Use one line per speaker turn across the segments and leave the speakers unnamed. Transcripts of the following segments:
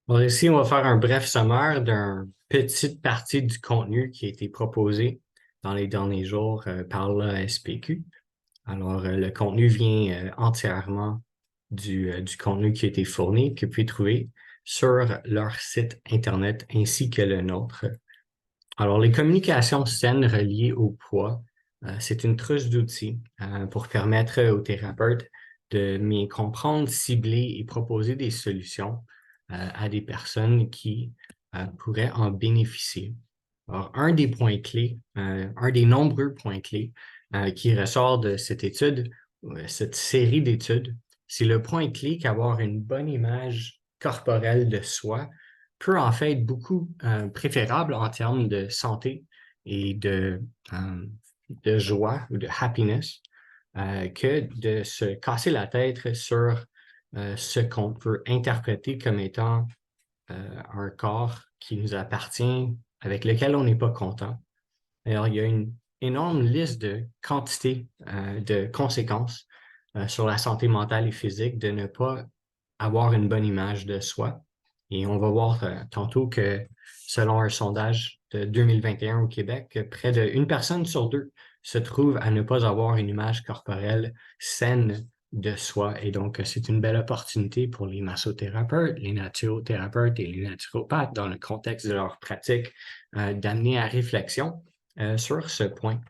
Bon, ici, on va faire un bref sommaire d'une petite partie du contenu qui a été proposé dans les derniers jours par la SPQ. Alors, le contenu vient entièrement du contenu qui a été fourni, que vous pouvez trouver sur leur site Internet ainsi que le nôtre. Alors, les communications saines reliées au poids, c'est une trousse d'outils pour permettre aux thérapeutes de mieux comprendre, cibler et proposer des solutions à des personnes qui pourraient en bénéficier. Alors, un des points clés, un des nombreux points clés qui ressort de cette étude, cette série d'études, c'est le point clé qu'avoir une bonne image corporelle de soi peut en fait être beaucoup préférable en termes de santé et de joie ou de happiness que de se casser la tête sur ce qu'on peut interpréter comme étant un corps qui nous appartient, avec lequel on n'est pas content. Alors, il y a une énorme liste de quantités de conséquences sur la santé mentale et physique de ne pas avoir une bonne image de soi. Et on va voir tantôt que selon un sondage de 2021 au Québec, près d'une personne sur deux se trouve à ne pas avoir une image corporelle saine de soi. Et donc, c'est une belle opportunité pour les massothérapeutes, les naturothérapeutes et les naturopathes dans le contexte de leur pratique d'amener à réflexion sur ce point.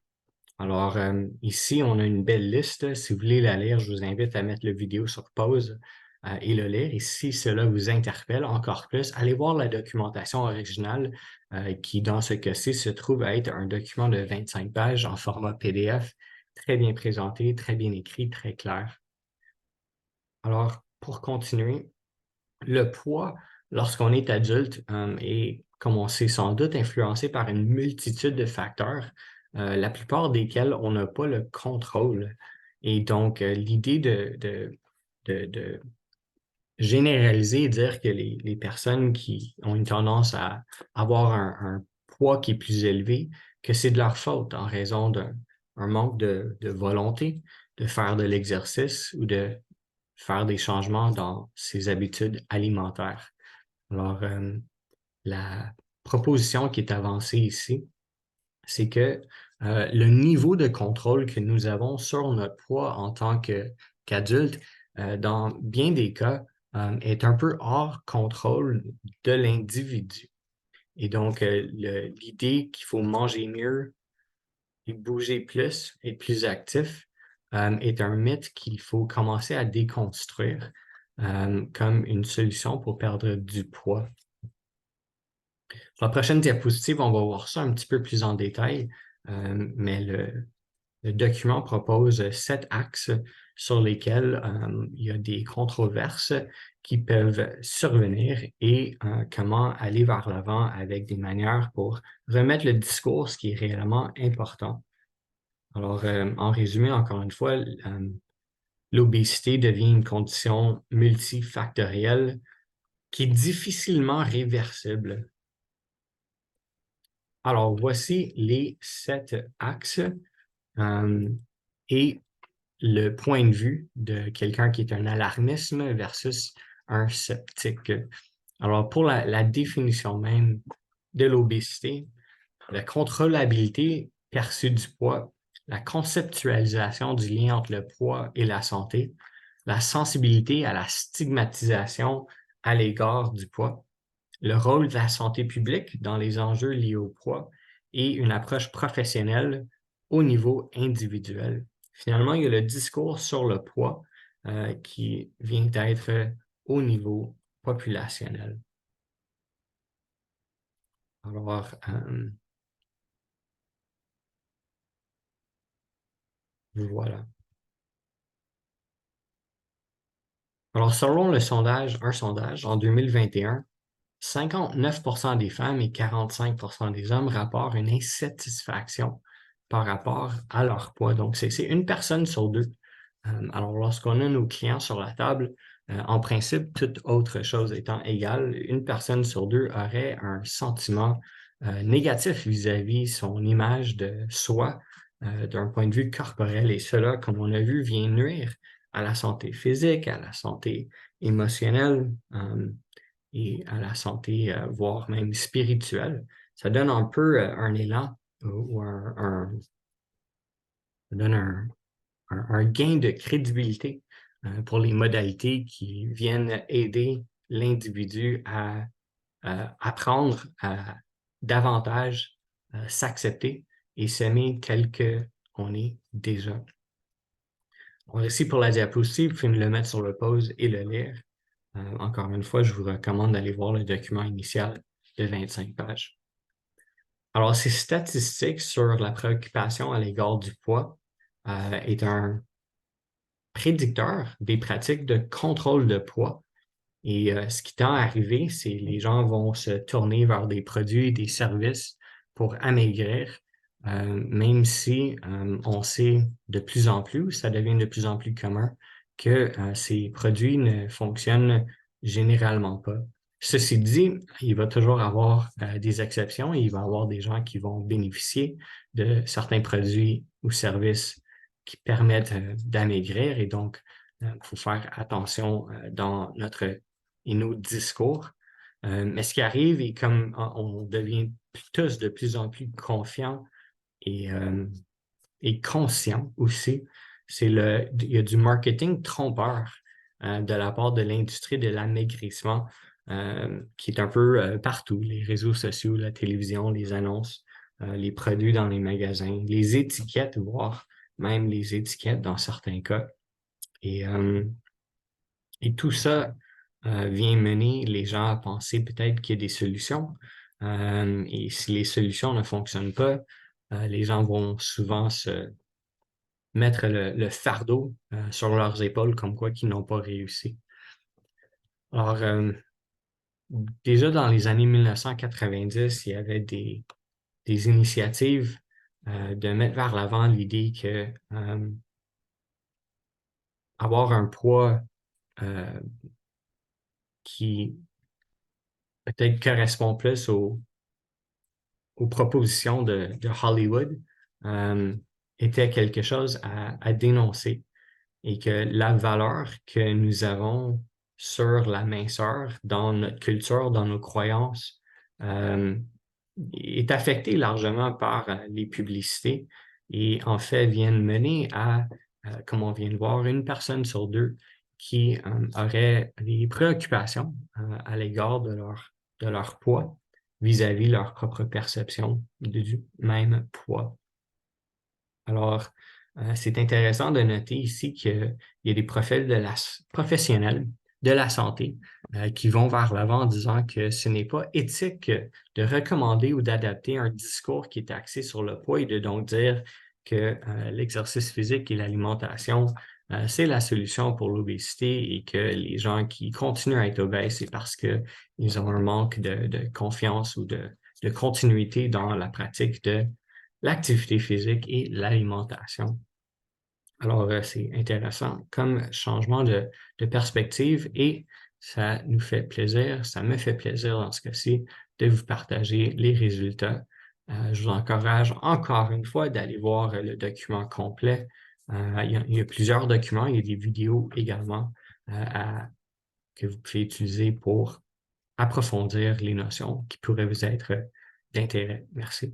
Alors, ici, on a une belle liste. Si vous voulez la lire, je vous invite à mettre la vidéo sur pause et le lire. Et si cela vous interpelle encore plus, allez voir la documentation originale qui, dans ce cas-ci, se trouve à être un document de 25 pages en format PDF, très bien présenté, très bien écrit, très clair. Alors, pour continuer, le poids, lorsqu'on est adulte, est, comme on sait sans doute, influencé par une multitude de facteurs, la plupart desquels on n'a pas le contrôle. Et donc, l'idée de généraliser et dire que les personnes qui ont une tendance à avoir un poids qui est plus élevé, que c'est de leur faute en raison d'un manque de volonté de faire de l'exercice ou de faire des changements dans ses habitudes alimentaires. Alors, la proposition qui est avancée ici, c'est que le niveau de contrôle que nous avons sur notre poids en tant qu'adulte, dans bien des cas, est un peu hors contrôle de l'individu. Et donc, l'idée qu'il faut manger mieux et bouger plus, être plus actif, est un mythe qu'il faut commencer à déconstruire comme une solution pour perdre du poids. Sur la prochaine diapositive, on va voir ça un petit peu plus en détail, mais le document propose 7 axes sur lesquels il y a des controverses qui peuvent survenir et comment aller vers l'avant avec des manières pour remettre le discours, ce qui est réellement important. Alors, en résumé, encore une fois, l'obésité devient une condition multifactorielle qui est difficilement réversible. Alors, voici les 7 axes et le point de vue de quelqu'un qui est un alarmisme versus un sceptique. Alors, pour la définition même de l'obésité, la contrôlabilité perçue du poids, la conceptualisation du lien entre le poids et la santé, la sensibilité à la stigmatisation à l'égard du poids, le rôle de la santé publique dans les enjeux liés au poids et une approche professionnelle au niveau individuel. Finalement, il y a le discours sur le poids qui vient d'être au niveau populationnel. Alors, voilà. Alors, selon un sondage en 2021, 59% des femmes et 45% des hommes rapportent une insatisfaction par rapport à leur poids. Donc, c'est une personne sur deux. Alors, lorsqu'on a nos clients sur la table, en principe, toute autre chose étant égale, une personne sur deux aurait un sentiment négatif vis-à-vis son image de soi d'un point de vue corporel. Et cela, comme on a vu, vient nuire à la santé physique, à la santé émotionnelle. et à la santé, voire même spirituelle. Ça donne un peu un élan ou ça donne un gain de crédibilité pour les modalités qui viennent aider l'individu à apprendre à davantage s'accepter et s'aimer tel qu'on est déjà. Alors ici, pour la diapositive, vous pouvez me le mettre sur le pause et le lire. Encore une fois, je vous recommande d'aller voir le document initial de 25 pages. Alors, ces statistiques sur la préoccupation à l'égard du poids est un prédicteur des pratiques de contrôle de poids. Et ce qui tend à arriver, c'est que les gens vont se tourner vers des produits et des services pour amaigrir, même si on sait de plus en plus, ça devient de plus en plus commun, que ces produits ne fonctionnent généralement pas. Ceci dit, il va toujours avoir des exceptions et il va y avoir des gens qui vont bénéficier de certains produits ou services qui permettent d'amaigrir et donc il faut faire attention dans notre et nos discours. Mais ce qui arrive, et comme on devient tous de plus en plus confiants et, conscients aussi, il y a du marketing trompeur de la part de l'industrie de l'amaigrissement qui est un peu partout, les réseaux sociaux, la télévision, les annonces, les produits dans les magasins, les étiquettes, voire même les étiquettes dans certains cas. Et tout ça vient mener les gens à penser peut-être qu'il y a des solutions. Et si les solutions ne fonctionnent pas, les gens vont souvent se mettre le fardeau sur leurs épaules comme quoi qu'ils n'ont pas réussi. Alors, déjà dans les années 1990, il y avait des initiatives de mettre vers l'avant l'idée que avoir un poids qui peut-être correspond plus aux propositions de Hollywood était quelque chose à dénoncer et que la valeur que nous avons sur la minceur dans notre culture, dans nos croyances, est affectée largement par les publicités et en fait viennent mener à, comme on vient de voir, une personne sur deux qui aurait des préoccupations à l'égard de leur poids vis-à-vis leur propre perception du même poids. Alors, c'est intéressant de noter ici qu'il y a des profils professionnels de la santé qui vont vers l'avant en disant que ce n'est pas éthique de recommander ou d'adapter un discours qui est axé sur le poids et de donc dire que l'exercice physique et l'alimentation, c'est la solution pour l'obésité et que les gens qui continuent à être obèses, c'est parce qu'ils ont un manque de confiance ou de continuité dans la pratique de l'activité physique et l'alimentation. Alors, c'est intéressant comme changement de perspective et ça nous fait plaisir, ça me fait plaisir dans ce cas-ci de vous partager les résultats. Je vous encourage encore une fois d'aller voir le document complet. Il y a plusieurs documents, il y a des vidéos également que vous pouvez utiliser pour approfondir les notions qui pourraient vous être d'intérêt. Merci.